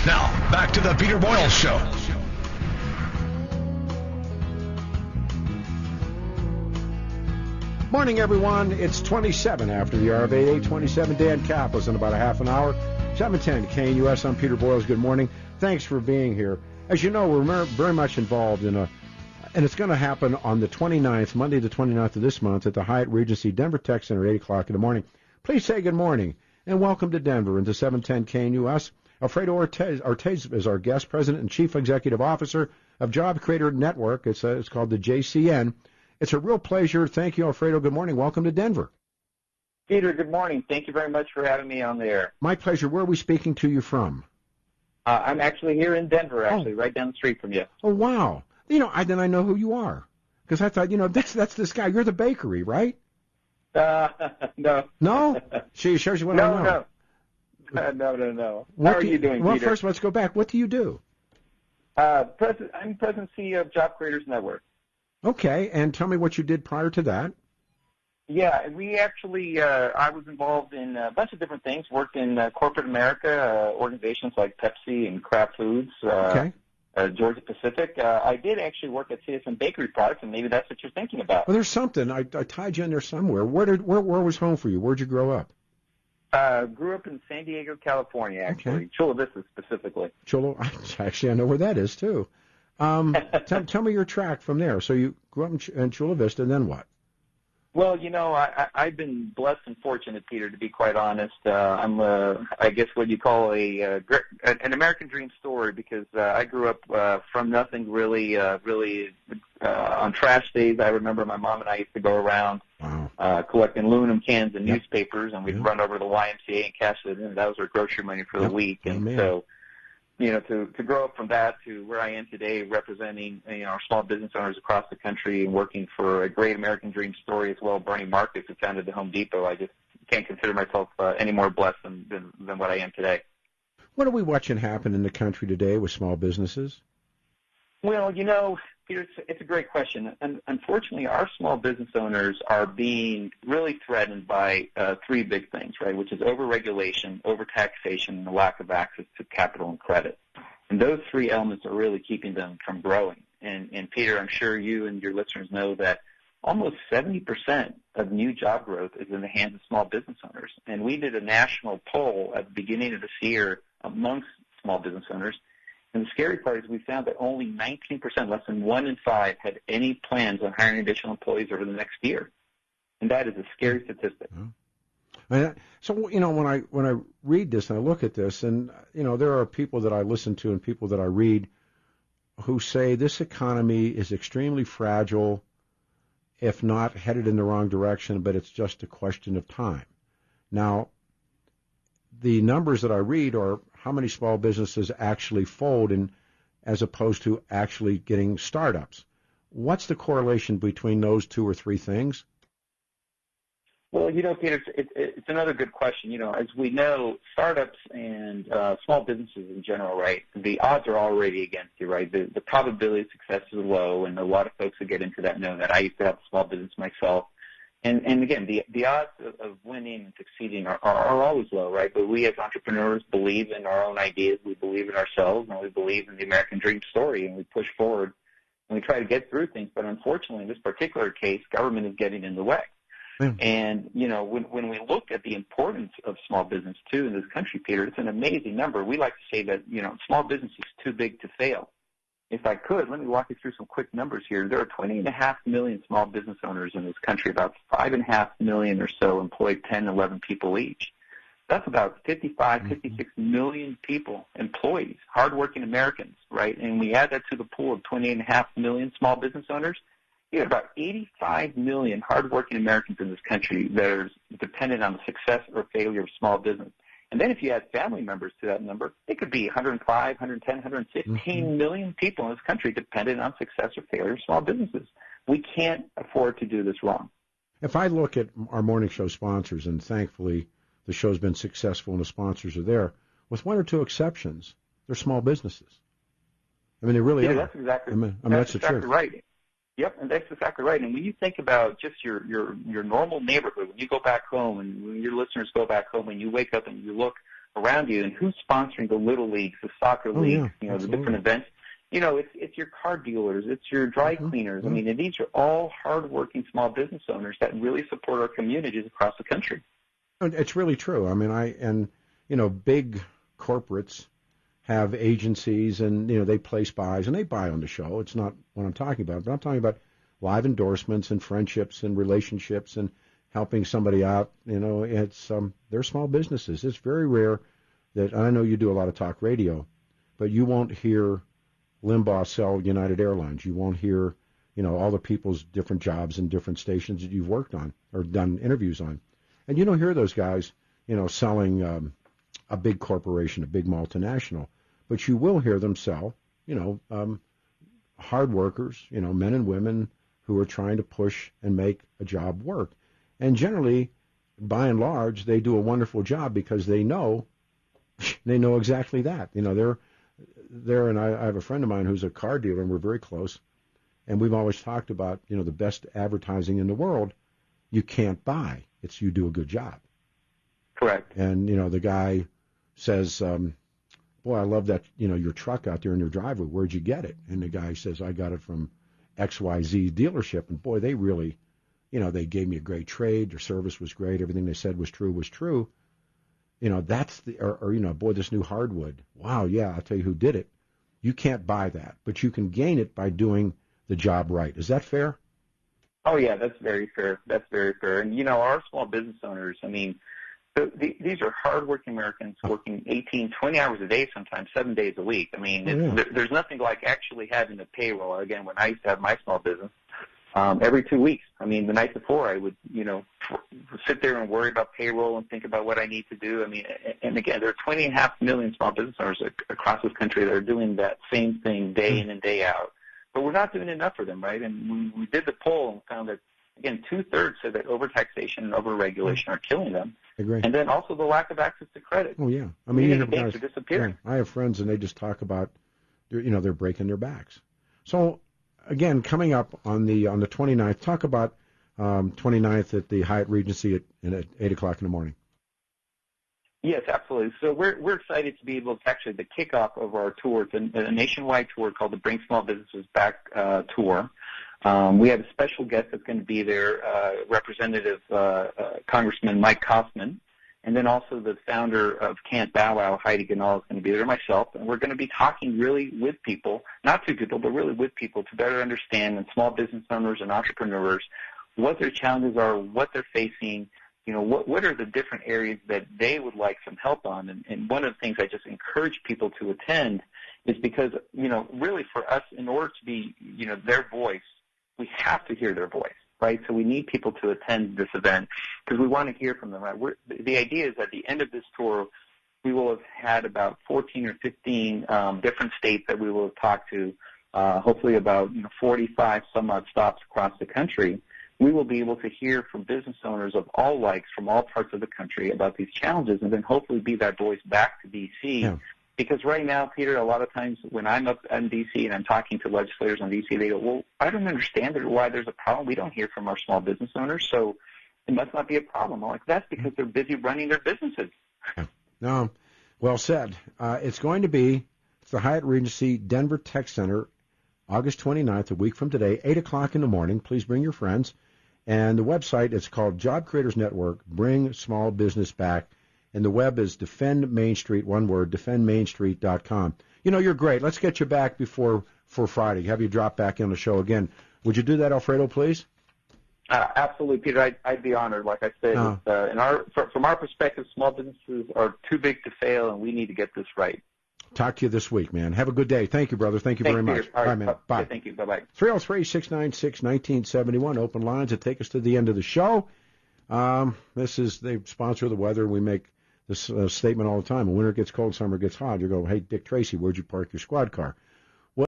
Now, back to the Peter Boyles Show. Morning, everyone. It's 27 after the hour of 8:27. Dan Kaplan in about a half an hour. 7:10 KNUS. I'm Peter Boyles. Good morning. Thanks for being here. As you know, we're very much involved in and it's going to happen on the 29th, Monday the 29th of this month at the Hyatt Regency Denver Tech Center, 8 o'clock in the morning. Please say good morning and welcome to Denver and to 710 KNUS. Alfredo Ortiz is our guest, President and Chief Executive Officer of Job Creator Network. It's called the JCN. It's a real pleasure. Thank you, Alfredo. Good morning. Welcome to Denver. Peter, good morning. Thank you very much for having me on the air. My pleasure. Where are we speaking to you from? I'm actually here in Denver, right down the street from you. Oh, wow. Then I know who you are. Because I thought, that's this guy. You're the bakery, right? No. No? She shows you what I know. No. No. How are you doing, Well, Peter? first, let's go back. What do you do? I'm President and CEO of Job Creators Network. Okay, and tell me what you did prior to that. Yeah, we actually, I was involved in a bunch of different things, worked in corporate America, organizations like Pepsi and Kraft Foods, Georgia Pacific. I did actually work at CSM Bakery Products, and maybe that's what you're thinking about. Well, there's something. I tied you in there somewhere. Where was home for you? Where'd you grow up? Grew up in San Diego, California, actually. Chula Vista, specifically. Actually, I know where that is, too. Tell me your track from there. So you grew up in Chula Vista, and then what? Well, I've been blessed and fortunate, Peter, to be quite honest. I'm, I guess, what you call an American dream story, because I grew up from nothing really on trash days. I remember my mom and I used to go around collecting aluminum cans and newspapers, and we'd run over to the YMCA and cash it in. That was our grocery money for the week. And so, to grow up from that to where I am today, representing our small business owners across the country and working for a great American dream story as well, Bernie Marcus, who founded the Home Depot, I just can't consider myself any more blessed than what I am today. What are we watching happen in the country today with small businesses? Well, Peter, it's a great question. And unfortunately, our small business owners are being really threatened by three big things, right, which is overregulation, overtaxation, and the lack of access to capital and credit. And those three elements are really keeping them from growing. And Peter, I'm sure you and your listeners know that almost 70% of new job growth is in the hands of small business owners. And we did a national poll at the beginning of this year amongst small business owners. And the scary part is we found that only 19%, less than 1 in 5, had any plans on hiring additional employees over the next year. And that is a scary statistic. So, when I read this and I look at this, and, there are people that I listen to and people that I read who say this economy is extremely fragile, if not headed in the wrong direction, but it's just a question of time. Now, the numbers that I read are how many small businesses actually fold as opposed to actually getting startups. What's the correlation between those two or three things? Well, Peter, it's another good question. As we know, startups and small businesses in general, right, the odds are already against you, right? The probability of success is low, and a lot of folks who get into that know that. I used to have a small business myself. And again, the odds of winning and succeeding are always low, right? But we as entrepreneurs believe in our own ideas, we believe in ourselves, and we believe in the American dream story, and we push forward, and we try to get through things. But unfortunately, in this particular case, government is getting in the way. And, when we look at the importance of small business, too, in this country, Peter, it's an amazing number. We like to say that, small business is too big to fail. If I could, let me walk you through some quick numbers here. There are 20.5 million small business owners in this country. About 5.5 million or so employ 10, 11 people each. That's about 55, 56 million people, employees, hardworking Americans, right? And we add that to the pool of 20.5 million small business owners. You have about 85 million hardworking Americans in this country that are dependent on the success or failure of small business. And then if you add family members to that number, it could be 105, 110, 115 million people in this country dependent on success or failure of small businesses. We can't afford to do this wrong. If I look at our morning show sponsors, and thankfully the show's been successful and the sponsors are there, with one or two exceptions, they're small businesses. I mean, they really are. That's exactly, that's the truth. Right. Yep, and that's exactly right. And when you think about just your normal neighborhood, when you go back home and when your listeners go back home and you wake up and you look around you, and who's sponsoring the little leagues, the soccer leagues, the different events. It's your car dealers, it's your dry cleaners. I mean, and these are all hardworking small business owners that really support our communities across the country. It's really true. I mean, big corporates have agencies, and they place buys, and they buy on the show. It's not what I'm talking about, but I'm talking about live endorsements and friendships and relationships and helping somebody out. It's they're small businesses. It's very rare that, I know you do a lot of talk radio, but you won't hear Limbaugh sell United Airlines. You won't hear, all the people's different jobs and different stations that you've worked on or done interviews on. And you don't hear those guys, selling a big corporation, a big multinational. But you will hear them sell, hard workers, men and women who are trying to push and make a job work. And generally, by and large, they do a wonderful job because they know exactly that. They're and I have a friend of mine who's a car dealer, and we're very close. And we've always talked about, the best advertising in the world you can't buy. It's you do a good job. Correct. And, the guy says, boy, I love that, your truck out there in your driveway. Where'd you get it? And the guy says, I got it from XYZ dealership. And, boy, they really, they gave me a great trade. Their service was great. Everything they said was true. That's boy, this new hardwood. Wow, yeah, I'll tell you who did it. You can't buy that, but you can gain it by doing the job right. Is that fair? Oh, yeah, that's very fair. That's very fair. And, our small business owners, I mean, these are hardworking Americans working 18, 20 hours a day, sometimes 7 days a week. I mean, there's nothing like actually having a payroll. Again, when I used to have my small business, every 2 weeks, I mean, the night before I would, sit there and worry about payroll and think about what I need to do. I mean, and again, there are 20.5 million small business owners across this country that are doing that same thing day in and day out. But we're not doing enough for them, right? And we did the poll and found that, again, 2/3 said that overtaxation and overregulation are killing them. Agree. And then also the lack of access to credit. Oh, yeah. I mean, banks are disappearing. I have friends, and they just talk about, they're breaking their backs. So, again, coming up on the 29th, talk about 29th at the Hyatt Regency at 8 o'clock in the morning. Yes, absolutely. So we're excited to be able to actually the kickoff of our tour. It's a nationwide tour called the Bring Small Businesses Back Tour. We have a special guest that's going to be there, Representative Congressman Mike Kaufman, and then also the founder of Can't Bow Wow, Heidi Ganal, is going to be there, myself, and we're going to be talking really with people, not to people, but really with people to better understand, and small business owners and entrepreneurs, what their challenges are, what they're facing, what are the different areas that they would like some help on. And one of the things I just encourage people to attend is because, really for us, in order to be, their voice, we have to hear their voice, right? So we need people to attend this event because we want to hear from them, right? The idea is at the end of this tour, we will have had about 14 or 15 different states that we will have talked to, hopefully about 45 some odd stops across the country. We will be able to hear from business owners of all likes from all parts of the country about these challenges and then hopefully be that voice back to D.C. Yeah. Because right now, Peter, a lot of times when I'm up in D.C. and I'm talking to legislators in D.C., they go, well, I don't understand why there's a problem. We don't hear from our small business owners, so it must not be a problem. I'm like, that's because they're busy running their businesses. Yeah. No, well said. It's going to be the Hyatt Regency Denver Tech Center, August 29th, a week from today, 8 o'clock in the morning. Please bring your friends. And the website, it's called Job Creators Network, Bring Small Business Back. And the web is Defend Main Street, one word, defendmainstreet.com. You're great. Let's get you back for Friday. Have you drop back in the show again. Would you do that, Alfredo, please? Absolutely, Peter. I'd be honored. Like I said, from our perspective, small businesses are too big to fail, and we need to get this right. Talk to you this week, man. Have a good day. Thank you, brother. Thank you very much. All right, man. Bye. Thank you. Bye-bye. 303-696-1971. Open lines that take us to the end of the show. They sponsor the weather. We make this statement all the time. When winter gets cold, summer gets hot. You go, hey, Dick Tracy, where'd you park your squad car?